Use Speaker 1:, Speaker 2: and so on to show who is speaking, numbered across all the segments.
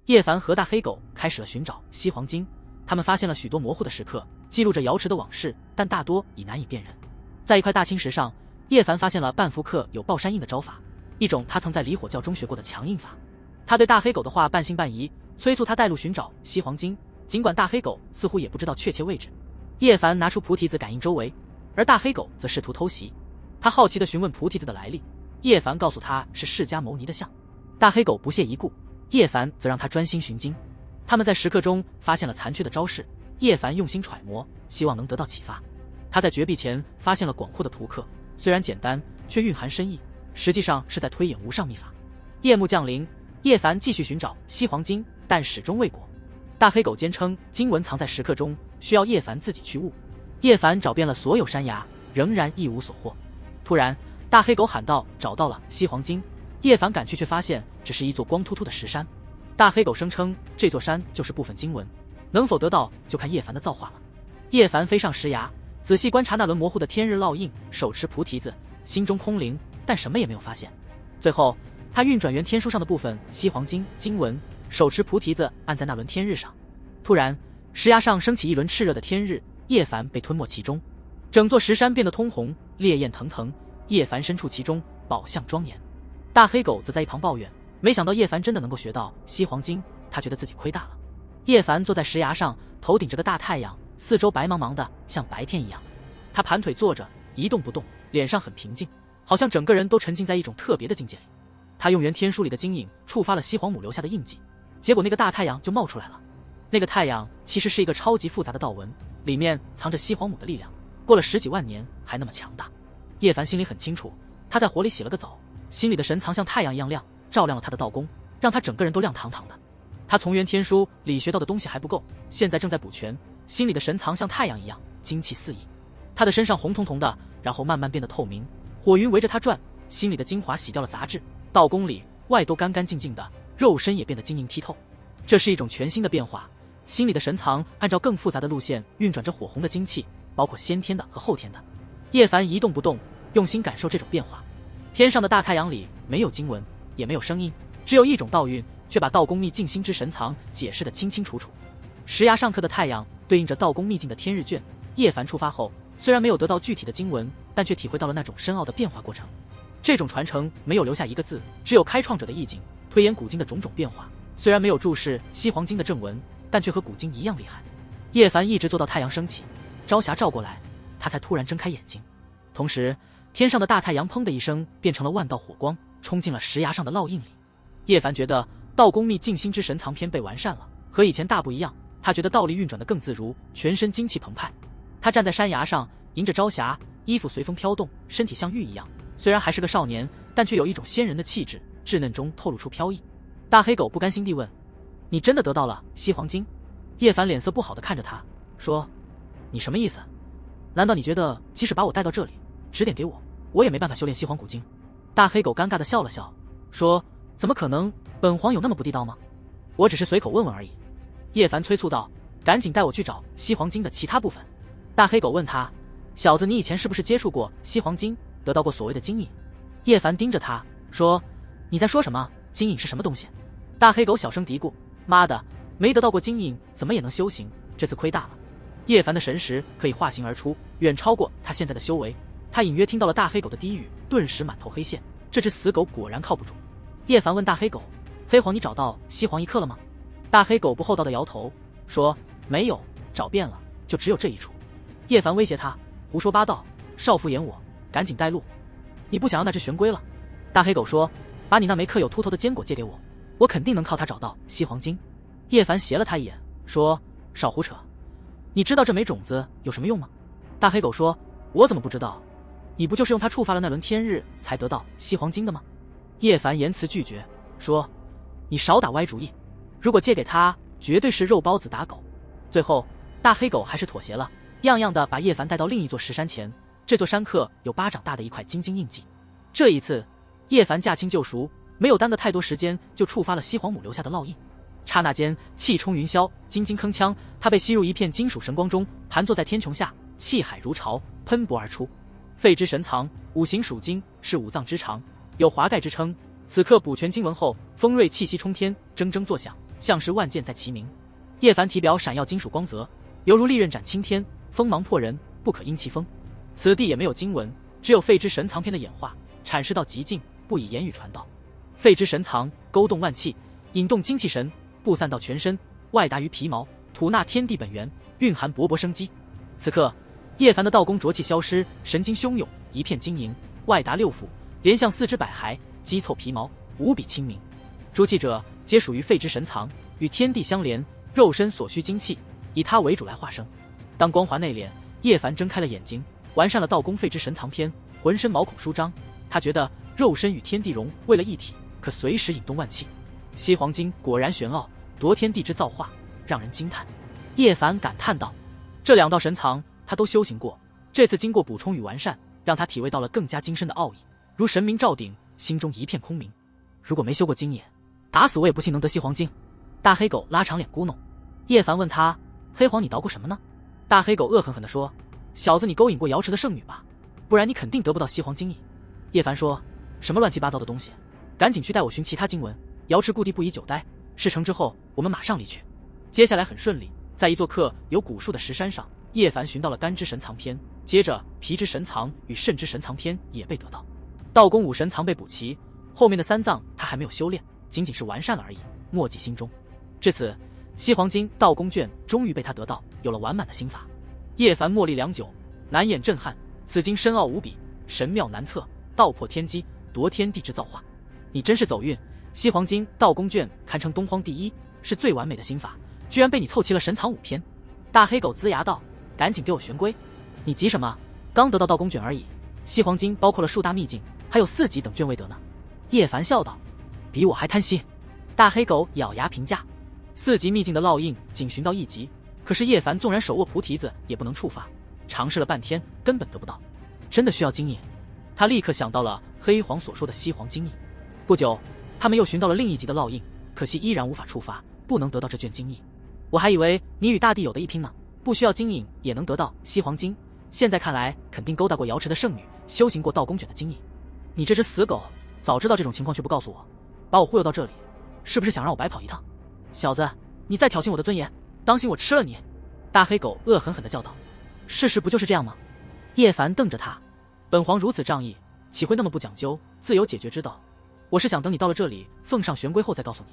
Speaker 1: 叶凡和大黑狗开始了寻找西黄金，他们发现了许多模糊的石刻，记录着瑶池的往事，但大多已难以辨认。在一块大青石上，叶凡发现了半幅刻有爆山印的招法，一种他曾在离火教中学过的强印法。他对大黑狗的话半信半疑，催促他带路寻找西黄金，尽管大黑狗似乎也不知道确切位置。叶凡拿出菩提子感应周围，而大黑狗则试图偷袭。他好奇地询问菩提子的来历，叶凡告诉他是释迦牟尼的像。大黑狗不屑一顾，叶凡则让他专心寻经。他们在石刻中发现了残缺的招式，叶凡用心揣摩，希望能得到启发。他在绝壁前发现了广阔的图刻，虽然简单，却蕴含深意，实际上是在推演无上秘法。夜幕降临，叶凡继续寻找西黄金，但始终未果。大黑狗坚称经文藏在石刻中，需要叶凡自己去悟。叶凡找遍了所有山崖，仍然一无所获。突然，大黑狗喊道：“找到了西黄金！”叶凡赶去，却发现只是一座光秃秃的石山。大黑狗声称这座山就是部分经文，能否得到就看叶凡的造化了。叶凡飞上石崖，仔细观察那轮模糊的天日烙印，手持菩提子，心中空灵，但什么也没有发现。最后，他运转原天书上的部分西黄金经文，手持菩提子按在那轮天日上。突然，石崖上升起一轮炽热的天日，叶凡被吞没其中，整座石山变得通红，烈焰腾腾。叶凡身处其中，宝相庄严。大黑狗则在一旁抱怨，没想到叶凡真的能够学到西黄金，他觉得自己亏大了。叶凡坐在石崖上，头顶着个大太阳，四周白茫茫的，像白天一样。他盘腿坐着，一动不动，脸上很平静，好像整个人都沉浸在一种特别的境界里。他用原天书里的经印触发了西皇母留下的印记，结果那个大太阳就冒出来了。那个太阳其实是一个超级复杂的道纹，里面藏着西皇母的力量，过了10几万年还那么强大。叶凡心里很清楚，他在火里洗了个澡，心里的神藏像太阳一样亮，照亮了他的道功，让他整个人都亮堂堂的。他从原天书里学到的东西还不够，现在正在补全，心里的神藏像太阳一样精气四溢。他的身上红彤彤的，然后慢慢变得透明，火云围着他转，心里的精华洗掉了杂质，道功里外都干干净净的，肉身也变得晶莹剔透。这是一种全新的变化，心里的神藏按照更复杂的路线运转着火红的精气，包括先天的和后天的。叶凡一动不动，用心感受这种变化。天上的大太阳里没有经文，也没有声音，只有一种道韵，却把道功秘境心之神藏解释得清清楚楚。石崖上刻的太阳对应着道功秘境的天日卷。叶凡出发后，虽然没有得到具体的经文，但却体会到了那种深奥的变化过程。这种传承没有留下一个字，只有开创者的意境，推演古今的种种变化。虽然没有注释西黄经的正文，但却和古今一样厉害。叶凡一直坐到太阳升起，朝霞照过来，他才突然睁开眼睛。同时，天上的大太阳砰的一声变成了万道火光，冲进了石崖上的烙印里。叶凡觉得道功秘静心之神藏篇被完善了，和以前大不一样。他觉得道力运转得更自如，全身精气澎湃。他站在山崖上，迎着朝霞，衣服随风飘动，身体像玉一样。虽然还是个少年，但却有一种仙人的气质，稚嫩中透露出飘逸。大黑狗不甘心地问：“你真的得到了西黄金？”叶凡脸色不好地看着他，说：“你什么意思？难道你觉得即使把我带到这里，指点给我，我也没办法修炼西黄古经？”大黑狗尴尬地笑了笑，说：“怎么可能？本皇有那么不地道吗？我只是随口问问而已。”叶凡催促道：“赶紧带我去找西黄经的其他部分。”大黑狗问他：“小子，你以前是不是接触过西黄经，得到过所谓的经印？”叶凡盯着他说：“你在说什么？经印是什么东西？”大黑狗小声嘀咕：“妈的，没得到过经印，怎么也能修行？这次亏大了。”叶凡的神识可以化形而出，远超过他现在的修为。他隐约听到了大黑狗的低语，顿时满头黑线。这只死狗果然靠不住。叶凡问大黑狗：“黑皇，你找到西黄一刻了吗？”大黑狗不厚道的摇头说：“没有，找遍了，就只有这一处。”叶凡威胁他：“胡说八道，少妇言我，赶紧带路。你不想要那只玄龟了？”大黑狗说：“把你那枚刻有秃头的坚果借给我，我肯定能靠它找到西黄经。”叶凡斜了他一眼说：“少胡扯，你知道这枚种子有什么用吗？”大黑狗说：“我怎么不知道？你不就是用它触发了那轮天日才得到西黄经的吗？”叶凡言辞拒绝说：“你少打歪主意，如果借给他，绝对是肉包子打狗。”最后大黑狗还是妥协了，样样的把叶凡带到另一座石山前。这座山刻有巴掌大的一块金晶印记。这一次叶凡驾轻就熟，没有耽搁太多时间，就触发了西皇母留下的烙印。刹那间气冲云霄，金晶铿锵，他被吸入一片金属神光中，盘坐在天穹下，气海如潮，喷薄而出。肺之神藏，五行属金，是5脏之长，有华盖之称。此刻补全经文后，锋锐气息冲天，铮铮作响，像是万箭在齐鸣。叶凡体表闪耀金属光泽，犹如利刃斩青天，锋芒破人，不可因其锋。此地也没有经文，只有废之神藏篇的演化，阐释到极尽，不以言语传道。废之神藏勾动万气，引动精气神，布散到全身，外达于皮毛，吐纳天地本源，蕴含勃勃生机。此刻叶凡的道功浊气消失，神经汹涌，一片晶莹，外达6腑，连向4肢百骸，肌凑皮毛，无比清明。诸气者皆属于废之神藏，与天地相连，肉身所需精气以它为主来化生。当光华内敛，叶凡睁开了眼睛，完善了道功废之神藏篇，浑身毛孔舒张。他觉得肉身与天地融为了一体，可随时引动万气。西黄金果然玄奥，夺天地之造化，让人惊叹。叶凡感叹道：这2道神藏他都修行过，这次经过补充与完善，让他体味到了更加精深的奥义，如神明照顶，心中一片空明。如果没修过经验，打死我也不信能得西黄金。大黑狗拉长脸咕哝。叶凡问他：黑黄你捣鼓什么呢？大黑狗恶狠狠地说：小子，你勾引过瑶池的圣女吧，不然你肯定得不到西黄金翼。叶凡说：什么乱七八糟的东西，赶紧去带我寻其他经文。瑶池故地不宜久待，事成之后我们马上离去。接下来很顺利，在一座刻有古树的石山上，叶凡寻到了肝之神藏篇，接着脾之神藏与肾之神藏篇也被得到。道功5神藏被补齐，后面的3藏他还没有修炼，仅仅是完善了而已，默记心中。至此，西黄金道功卷终于被他得到，有了完满的心法。叶凡默立良久，难掩震撼。此经深奥无比，神妙难测，道破天机，夺天地之造化。你真是走运，西黄金道功卷堪称东荒第一，是最完美的心法，居然被你凑齐了神藏5篇。大黑狗龇牙道：赶紧给我玄龟！你急什么？刚得到道功卷而已，西黄金包括了数大秘境，还有4级等卷未得呢。叶凡笑道：比我还贪心。大黑狗咬牙评价：4级秘境的烙印仅寻到1级，可是叶凡纵然手握菩提子也不能触发，尝试了半天根本得不到。真的需要金翼。他立刻想到了黑黄所说的西黄金翼。不久他们又寻到了另1级的烙印，可惜依然无法触发，不能得到这卷金翼。我还以为你与大帝有的一拼呢，不需要金印也能得到西黄金，现在看来肯定勾搭过瑶池的圣女，修行过道宫卷的金翼。你这只死狗，早知道这种情况却不告诉我，把我忽悠到这里，是不是想让我白跑一趟？小子，你再挑衅我的尊严，当心我吃了你！大黑狗恶狠狠地叫道。事实不就是这样吗？叶凡瞪着他，本皇如此仗义，岂会那么不讲究，自有解决之道。我是想等你到了这里奉上玄龟后再告诉你。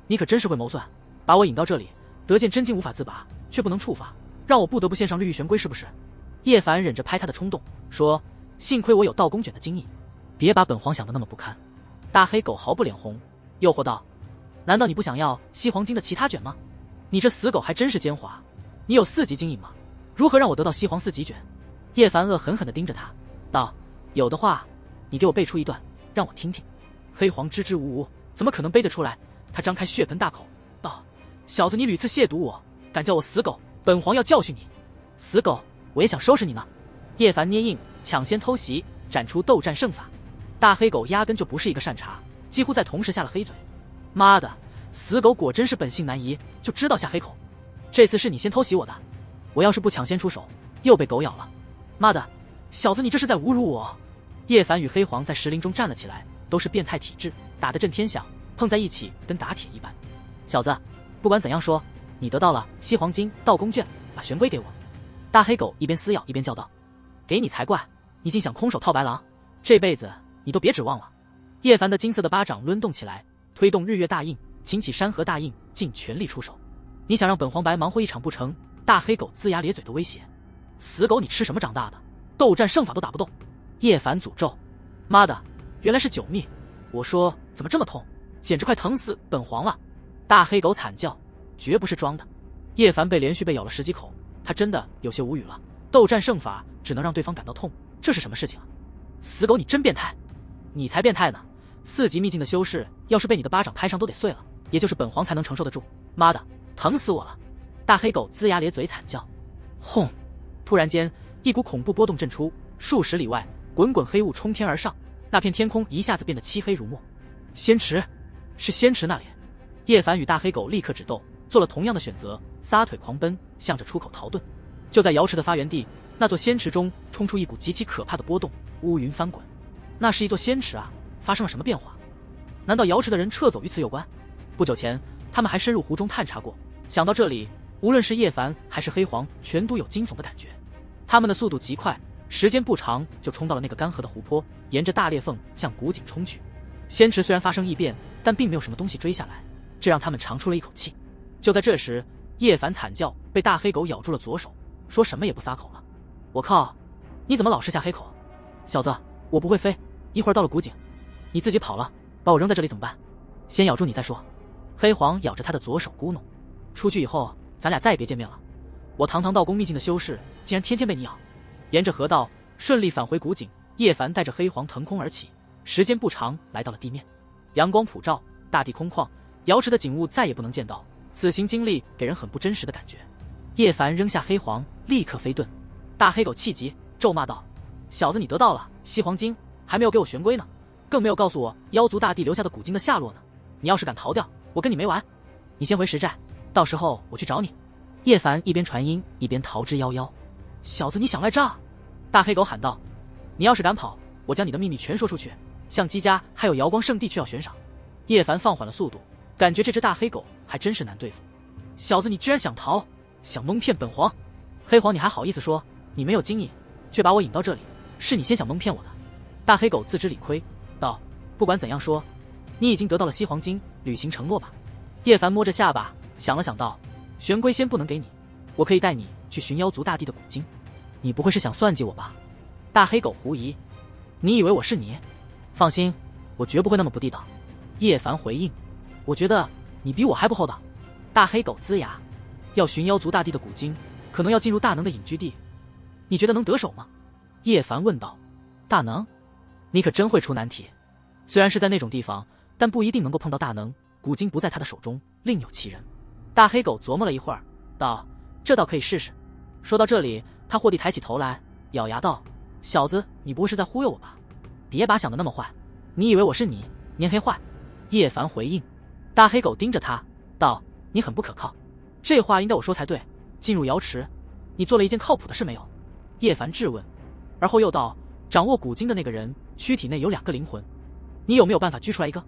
Speaker 1: 你可真是会谋算，把我引到这里，得见真经无法自拔，却不能触发，让我不得不献上绿玉玄龟，是不是？叶凡忍着拍他的冲动，说：幸亏我有道宫卷的经印，别把本皇想得那么不堪。大黑狗毫不脸红，诱惑道：难道你不想要西黄金的其他卷吗？你这死狗还真是奸猾，你有4级经印吗？如何让我得到西黄4级卷？叶凡恶狠狠地盯着他道：有的话你给我背出一段让我听听。黑黄支支吾吾，怎么可能背得出来？他张开血盆大口道：小子，你屡次亵渎我，敢叫我死狗，本皇要教训你。死狗，我也想收拾你呢。叶凡捏印抢先偷袭，展出斗战胜法。大黑狗压根就不是一个善茬，几乎在同时下了黑嘴。妈的，死狗果真是本性难移，就知道下黑口。这次是你先偷袭我的，我要是不抢先出手，又被狗咬了。妈的，小子，你这是在侮辱我！叶凡与黑黄在石林中站了起来，都是变态体质，打得震天响，碰在一起跟打铁一般。小子，不管怎样说，你得到了西黄金道宫卷，把玄龟给我。大黑狗一边撕咬一边叫道：给你才怪，你竟想空手套白狼，这辈子你都别指望了。叶凡的金色的巴掌抡动起来，推动日月大印，擎起山河大印，尽全力出手。你想让本皇白忙活一场不成？大黑狗龇牙咧嘴的威胁。死狗，你吃什么长大的？斗战胜法都打不动。叶凡诅咒：妈的，原来是9秘，我说怎么这么痛，简直快疼死本皇了。大黑狗惨叫，绝不是装的。叶凡被连续被咬了10几口，他真的有些无语了。斗战胜法只能让对方感到痛，这是什么事情啊？死狗，你真变态！你才变态呢！4级秘境的修士要是被你的巴掌拍上都得碎了，也就是本皇才能承受得住。妈的，疼死我了！大黑狗龇牙咧嘴惨叫。轰！突然间，一股恐怖波动震出，数十里外滚滚黑雾冲天而上，那片天空一下子变得漆黑如墨。仙池，是仙池那里！叶凡与大黑狗立刻止斗，做了同样的选择，撒腿狂奔，向着出口逃遁。就在瑶池的发源地，那座仙池中冲出一股极其可怕的波动，乌云翻滚。那是一座仙池啊！发生了什么变化？难道瑶池的人撤走与此有关？不久前，他们还深入湖中探查过。想到这里，无论是叶凡还是黑黄，全都有惊悚的感觉。他们的速度极快，时间不长就冲到了那个干涸的湖泊，沿着大裂缝向古井冲去。仙池虽然发生异变，但并没有什么东西追下来，这让他们长出了一口气。就在这时，叶凡惨叫，被大黑狗咬住了左手，说什么也不撒口了。我靠，你怎么老是下黑口？小子，我不会飞，一会儿到了古井，你自己跑了，把我扔在这里怎么办？先咬住你再说。黑黄咬着他的左手咕哝，出去以后咱俩再也别见面了。我堂堂道宫秘境的修士，竟然天天被你咬。沿着河道顺利返回古井，叶凡带着黑黄腾空而起，时间不长来到了地面。阳光普照，大地空旷，瑶池的景物再也不能见到，此行经历给人很不真实的感觉。叶凡扔下黑黄，立刻飞遁。大黑狗气急，咒骂道：小子，你得到了西黄金，还没有给我玄龟呢，更没有告诉我妖族大帝留下的古经的下落呢。你要是敢逃掉，我跟你没完。你先回石寨，到时候我去找你。叶凡一边传音一边逃之夭夭。小子，你想赖账？大黑狗喊道：你要是敢跑，我将你的秘密全说出去，向姬家还有瑶光圣地去要悬赏。叶凡放缓了速度，感觉这只大黑狗还真是难对付。小子，你居然想逃，想蒙骗本皇？黑黄，你还好意思说你没有经验，却把我引到这里，是你先想蒙骗我的。大黑狗自知理亏，道：不管怎样说，你已经得到了西黄金，履行承诺吧。叶凡摸着下巴想了想道：玄龟先不能给你，我可以带你去寻妖族大帝的古经。你不会是想算计我吧？大黑狗狐疑：你以为我是你？放心，我绝不会那么不地道。叶凡回应：我觉得你比我还不厚道。大黑狗龇牙：要寻妖族大帝的古经，可能要进入大能的隐居地，你觉得能得手吗？叶凡问道。大能？你可真会出难题。虽然是在那种地方，但不一定能够碰到大能，古经不在他的手中，另有其人。大黑狗琢磨了一会儿，道：这倒可以试试。说到这里，他霍地抬起头来，咬牙道：小子，你不会是在忽悠我吧？别把想的那么坏，你以为我是你年黑坏？叶凡回应。大黑狗盯着他道：你很不可靠。这话应该我说才对。进入瑶池，你做了一件靠谱的事没有？叶凡质问。而后又道：掌握古经的那个人躯体内有2个灵魂，你有没有办法拘出来一个？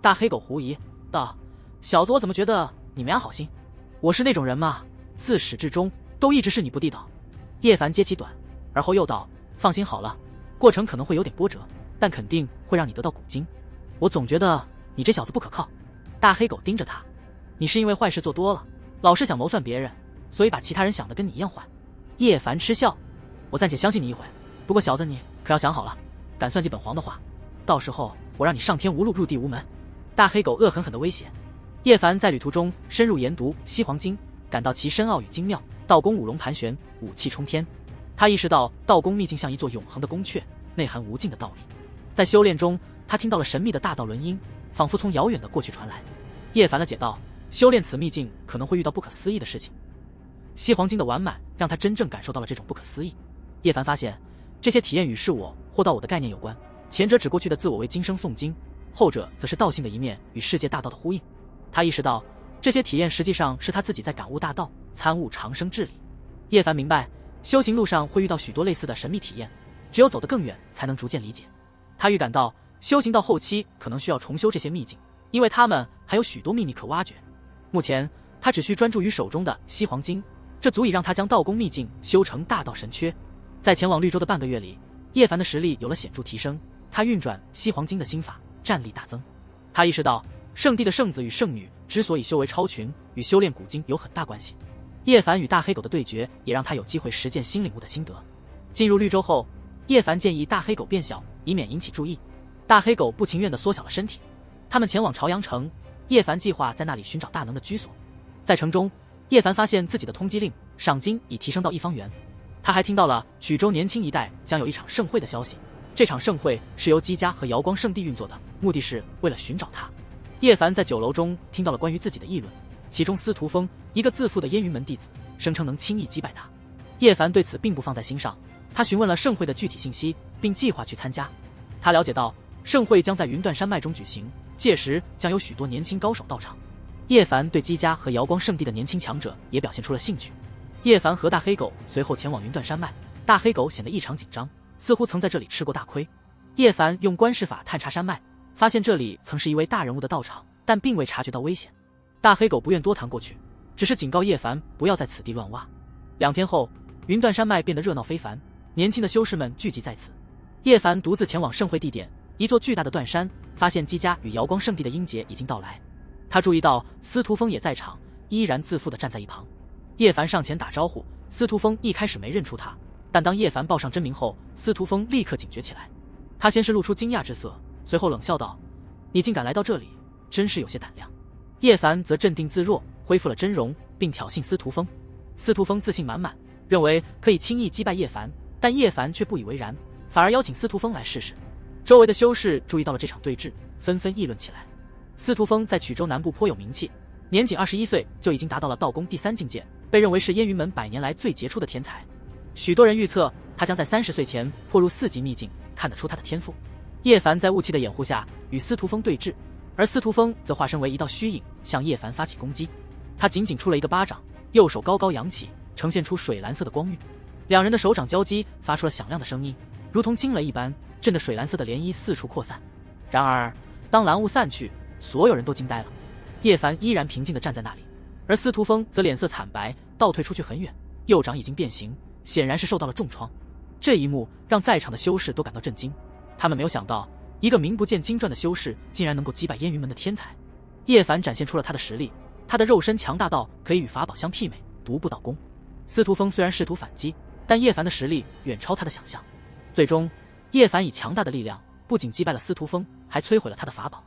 Speaker 1: 大黑狗狐疑道：小子，我怎么觉得你没安好心？我是那种人吗？自始至终都一直是你不地道。叶凡接其短，而后又道：放心好了，过程可能会有点波折，但肯定会让你得到古经。我总觉得你这小子不可靠。大黑狗盯着他：你是因为坏事做多了，老是想谋算别人，所以把其他人想得跟你一样坏。叶凡嗤笑：我暂且相信你一回，不过小子你可要想好了，敢算计本皇的话，到时候我让你上天无路入地无门。大黑狗恶狠狠地威胁。叶凡在旅途中深入研读西黄经，感到其深奥与精妙，道宫五龙盘旋，武气冲天。他意识到道宫秘境像一座永恒的宫阙，内含无尽的道理。在修炼中，他听到了神秘的大道轮音，仿佛从遥远的过去传来。叶凡了解到，修炼此秘境可能会遇到不可思议的事情。西黄经的完满让他真正感受到了这种不可思议。叶凡发现，这些体验与是我或道我的概念有关，前者指过去的自我为今生诵经，后者则是道性的一面与世界大道的呼应。他意识到，这些体验实际上是他自己在感悟大道，参悟长生智理。叶凡明白，修行路上会遇到许多类似的神秘体验，只有走得更远，才能逐渐理解。他预感到，修行到后期可能需要重修这些秘境，因为他们还有许多秘密可挖掘。目前，他只需专注于手中的西黄经，这足以让他将道宫秘境修成大道神缺。在前往绿洲的半个月里，叶凡的实力有了显著提升，他运转西黄经的心法，战力大增。他意识到，圣地的圣子与圣女之所以修为超群，与修炼古经有很大关系。叶凡与大黑狗的对决也让他有机会实践新领悟的心得。进入绿洲后，叶凡建议大黑狗变小，以免引起注意。大黑狗不情愿地缩小了身体。他们前往朝阳城，叶凡计划在那里寻找大能的居所。在城中，叶凡发现自己的通缉令赏金已提升到1方元。他还听到了曲州年轻一代将有一场盛会的消息，这场盛会是由姬家和瑶光圣地运作的，目的是为了寻找他。叶凡在酒楼中听到了关于自己的议论，其中司徒风，一个自负的烟云门弟子，声称能轻易击败他。叶凡对此并不放在心上，他询问了盛会的具体信息，并计划去参加。他了解到盛会将在云断山脉中举行，届时将有许多年轻高手到场。叶凡对姬家和瑶光圣地的年轻强者也表现出了兴趣。叶凡和大黑狗随后前往云断山脉，大黑狗显得异常紧张，似乎曾在这里吃过大亏。叶凡用观视法探查山脉，发现这里曾是一位大人物的道场，但并未察觉到危险。大黑狗不愿多谈过去，只是警告叶凡不要在此地乱挖。2天后，云断山脉变得热闹非凡，年轻的修士们聚集在此。叶凡独自前往盛会地点，一座巨大的断山，发现姬家与瑶光圣地的英杰已经到来。他注意到司徒风也在场，依然自负地站在一旁。叶凡上前打招呼，司徒风一开始没认出他，但当叶凡报上真名后，司徒风立刻警觉起来。他先是露出惊讶之色，随后冷笑道：“你竟敢来到这里，真是有些胆量。”叶凡则镇定自若，恢复了真容，并挑衅司徒风。司徒风自信满满，认为可以轻易击败叶凡，但叶凡却不以为然，反而邀请司徒风来试试。周围的修士注意到了这场对峙，纷纷议论起来。司徒风在曲州南部颇有名气，年仅21岁就已经达到了道宫第3境界，被认为是燕云门100年来最杰出的天才。许多人预测他将在30岁前破入4级秘境，看得出他的天赋。叶凡在雾气的掩护下与司徒风对峙，而司徒风则化身为一道虚影，向叶凡发起攻击。他仅仅出了一个巴掌，右手高高扬起，呈现出水蓝色的光晕。两人的手掌交击，发出了响亮的声音，如同惊雷一般，震得水蓝色的涟漪四处扩散。然而，当蓝雾散去，所有人都惊呆了。叶凡依然平静地站在那里，而司徒风则脸色惨白，倒退出去很远，右掌已经变形，显然是受到了重创。这一幕让在场的修士都感到震惊，他们没有想到，一个名不见经传的修士竟然能够击败燕云门的天才。叶凡展现出了他的实力，他的肉身强大到可以与法宝相媲美，独步道宫。司徒风虽然试图反击，但叶凡的实力远超他的想象。最终，叶凡以强大的力量不仅击败了司徒风，还摧毁了他的法宝。